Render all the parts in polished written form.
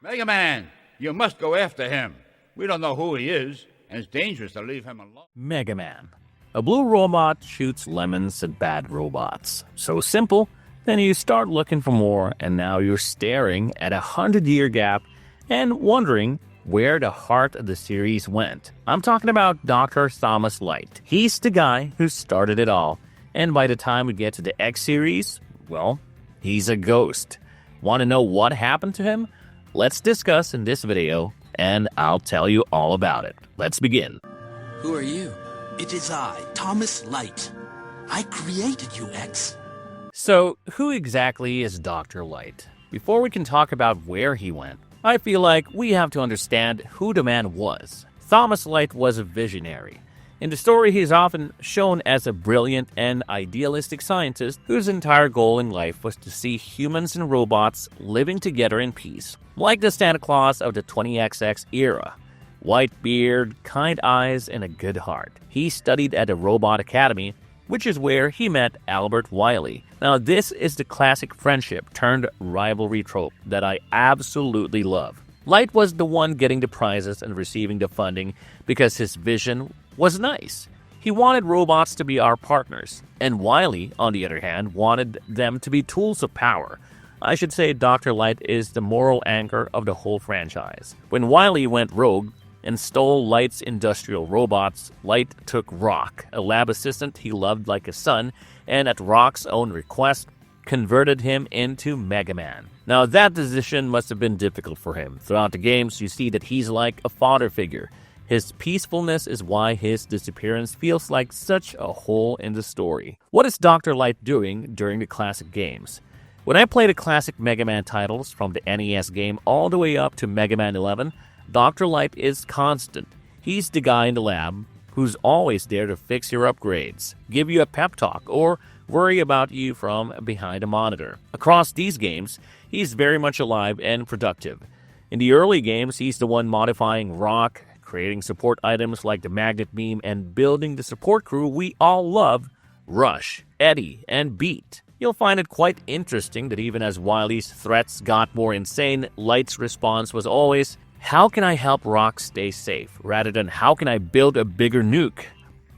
Mega Man, you must go after him. We don't know who he is, and it's dangerous to leave him alone. Mega Man. A blue robot shoots lemons at bad robots. So simple, then you start looking for more, and now you're staring at a 100-year gap and wondering where the heart of the series went. I'm talking about Dr. Thomas Light. He's the guy who started it all, and by the time we get to the X series, well, he's a ghost. Want to know what happened to him? Let's discuss in this video, and I'll tell you all about it. Let's begin. Who are you? It is I, Thomas Light. I created you, X. So, who exactly is Dr. Light? Before we can talk about where he went, I feel like we have to understand who the man was. Thomas Light was a visionary. In the story, he is often shown as a brilliant and idealistic scientist whose entire goal in life was to see humans and robots living together in peace, like the Santa Claus of the 20XX era. White beard, kind eyes, and a good heart. He studied at the Robot Academy, which is where he met Albert Wiley. Now, this is the classic friendship turned rivalry trope that I absolutely love. Light was the one getting the prizes and receiving the funding because his vision was nice. He wanted robots to be our partners, and Wiley, on the other hand, wanted them to be tools of power. I should say Dr. Light is the moral anchor of the whole franchise. When Wiley went rogue and stole Light's industrial robots, Light took Rock, a lab assistant he loved like a son, and at Rock's own request, converted him into Mega Man. Now, that decision must have been difficult for him. Throughout the games, you see that he's like a father figure. His peacefulness is why his disappearance feels like such a hole in the story. What is Dr. Light doing during the classic games? When I play the classic Mega Man titles from the NES game all the way up to Mega Man 11, Dr. Light is constant. He's the guy in the lab who's always there to fix your upgrades, give you a pep talk, or worry about you from behind a monitor. Across these games, he's very much alive and productive. In the early games, he's the one modifying Rock, creating support items like the magnet beam, and building the support crew we all love, Rush, Eddie, and Beat. You'll find it quite interesting that even as Wily's threats got more insane, Light's response was always, how can I help Rock stay safe, rather than how can I build a bigger nuke?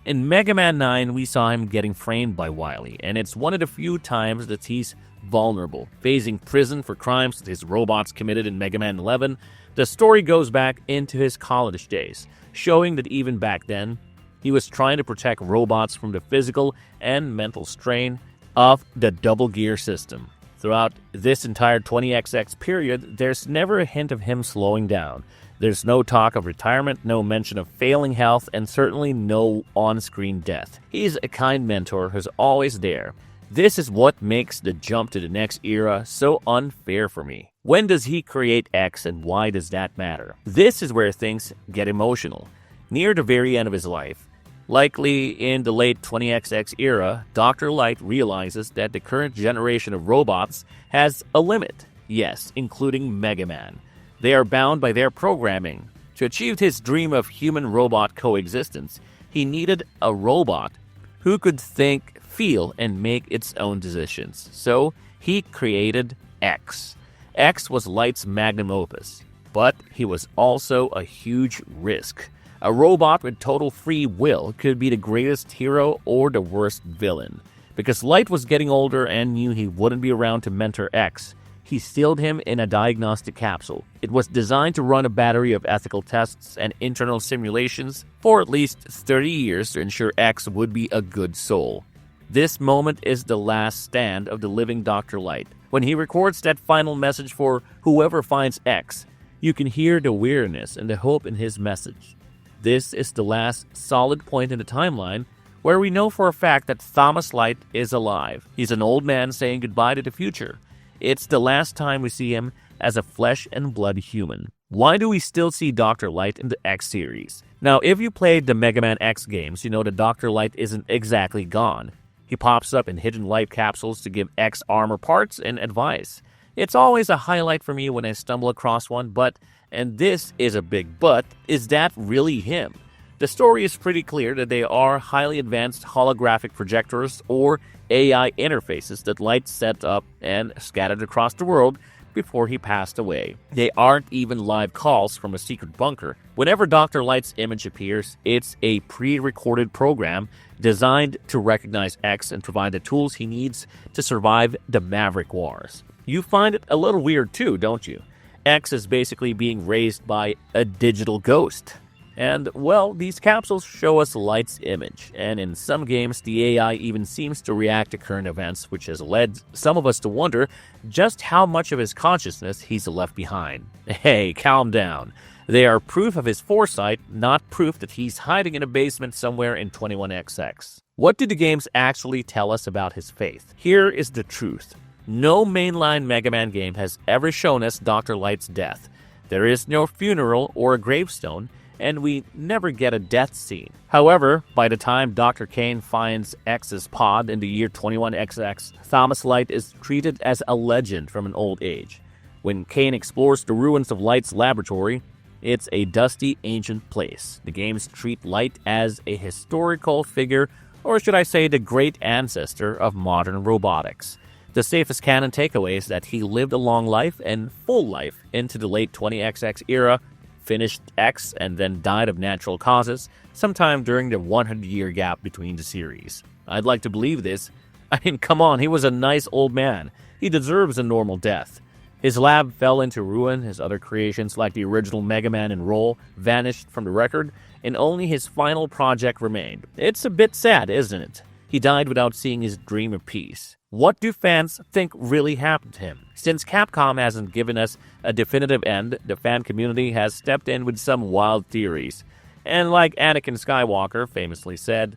In Mega Man 9, we saw him getting framed by Wily, and it's one of the few times that he's vulnerable, facing prison for crimes that his robots committed in Mega Man 11. The story goes back into his college days, showing that even back then, he was trying to protect robots from the physical and mental strain of the double gear system. Throughout this entire 20XX period, there's never a hint of him slowing down. There's no talk of retirement, no mention of failing health, and certainly no on-screen death. He's a kind mentor who's always there. This is what makes the jump to the next era so unfair for me. When does he create X, and why does that matter? This is where things get emotional. Near the very end of his life, likely in the late 20XX era, Dr. Light realizes that the current generation of robots has a limit. Yes, including Mega Man. They are bound by their programming. To achieve his dream of human-robot coexistence, he needed a robot who could think, feel, and make its own decisions. So he created X. X was Light's magnum opus, but he was also a huge risk. A robot with total free will could be the greatest hero or the worst villain. Because Light was getting older and knew he wouldn't be around to mentor X, he sealed him in a diagnostic capsule. It was designed to run a battery of ethical tests and internal simulations for at least 30 years to ensure X would be a good soul. This moment is the last stand of the living Dr. Light. When he records that final message for whoever finds X, you can hear the weariness and the hope in his message. This is the last solid point in the timeline where we know for a fact that Thomas Light is alive. He's an old man saying goodbye to the future. It's the last time we see him as a flesh and blood human. Why do we still see Dr. Light in the X series? Now, if you played the Mega Man X games, you know that Dr. Light isn't exactly gone. He pops up in hidden life capsules to give X armor parts and advice. It's always a highlight for me when I stumble across one, but, and this is a big but, is that really him? The story is pretty clear that they are highly advanced holographic projectors or AI interfaces that Light set up and scattered across the world before he passed away. They aren't even live calls from a secret bunker. Whenever Dr. Light's image appears, it's a pre-recorded program designed to recognize X and provide the tools he needs to survive the Maverick Wars. You find it a little weird too, don't you? X is basically being raised by a digital ghost. And, well, these capsules show us Light's image, and in some games the AI even seems to react to current events, which has led some of us to wonder just how much of his consciousness he's left behind. Hey, calm down. They are proof of his foresight, not proof that he's hiding in a basement somewhere in 21XX. What do the games actually tell us about his faith? Here is the truth. No mainline Mega Man game has ever shown us Dr. Light's death. There is no funeral or a gravestone, and we never get a death scene. However, by the time Dr. Kane finds X's pod in the year 21XX, Thomas Light is treated as a legend from an old age. When Kane explores the ruins of Light's laboratory, it's a dusty, ancient place. The games treat Light as a historical figure, or should I say the great ancestor of modern robotics. The safest canon takeaway is that he lived a long life and full life into the late 20XX era, finished X, and then died of natural causes sometime during the 100-year gap between the series. I'd like to believe this. I mean, come on, he was a nice old man. He deserves a normal death. His lab fell into ruin, his other creations like the original Mega Man and Roll vanished from the record, and only his final project remained. It's a bit sad, isn't it? He died without seeing his dream of peace. What do fans think really happened to him? Since Capcom hasn't given us a definitive end, the fan community has stepped in with some wild theories. And like Anakin Skywalker famously said,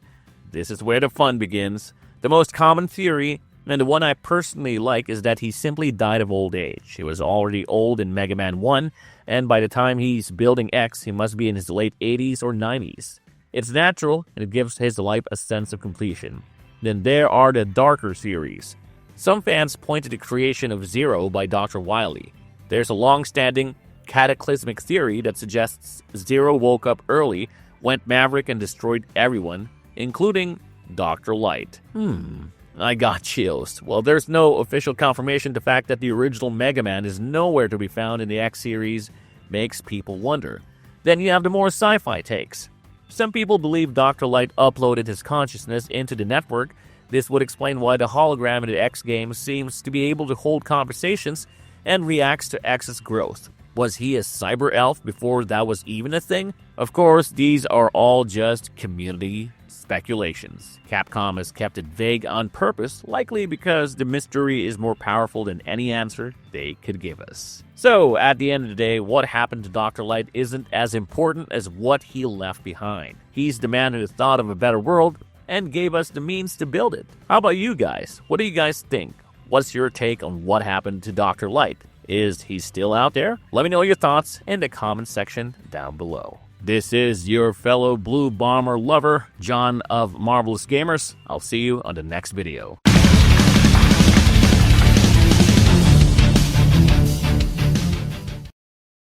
this is where the fun begins. The most common theory, and the one I personally like, is that he simply died of old age. He was already old in Mega Man 1, and by the time he's building X, he must be in his late 80s or 90s. It's natural, and it gives his life a sense of completion. Then there are the darker theories. Some fans point to the creation of Zero by Dr. Wily. There's a long-standing cataclysmic theory that suggests Zero woke up early, went maverick, and destroyed everyone, including Dr. Light. I got chills. Well, there's no official confirmation. The fact that the original Mega Man is nowhere to be found in the X series makes people wonder. Then you have the more sci-fi takes. Some people believe Dr. Light uploaded his consciousness into the network. This would explain why the hologram in the X game seems to be able to hold conversations and reacts to X's growth. Was he a cyber elf before that was even a thing? Of course, these are all just community speculations. Capcom has kept it vague on purpose, likely because the mystery is more powerful than any answer they could give us. So, at the end of the day, what happened to Dr. Light isn't as important as what he left behind. He's the man who thought of a better world and gave us the means to build it. How about you guys? What do you guys think? What's your take on what happened to Dr. Light? Is he still out there? Let me know your thoughts in the comment section down below. This is your fellow Blue Bomber lover, John of Marvelous Gamers. I'll see you on the next video.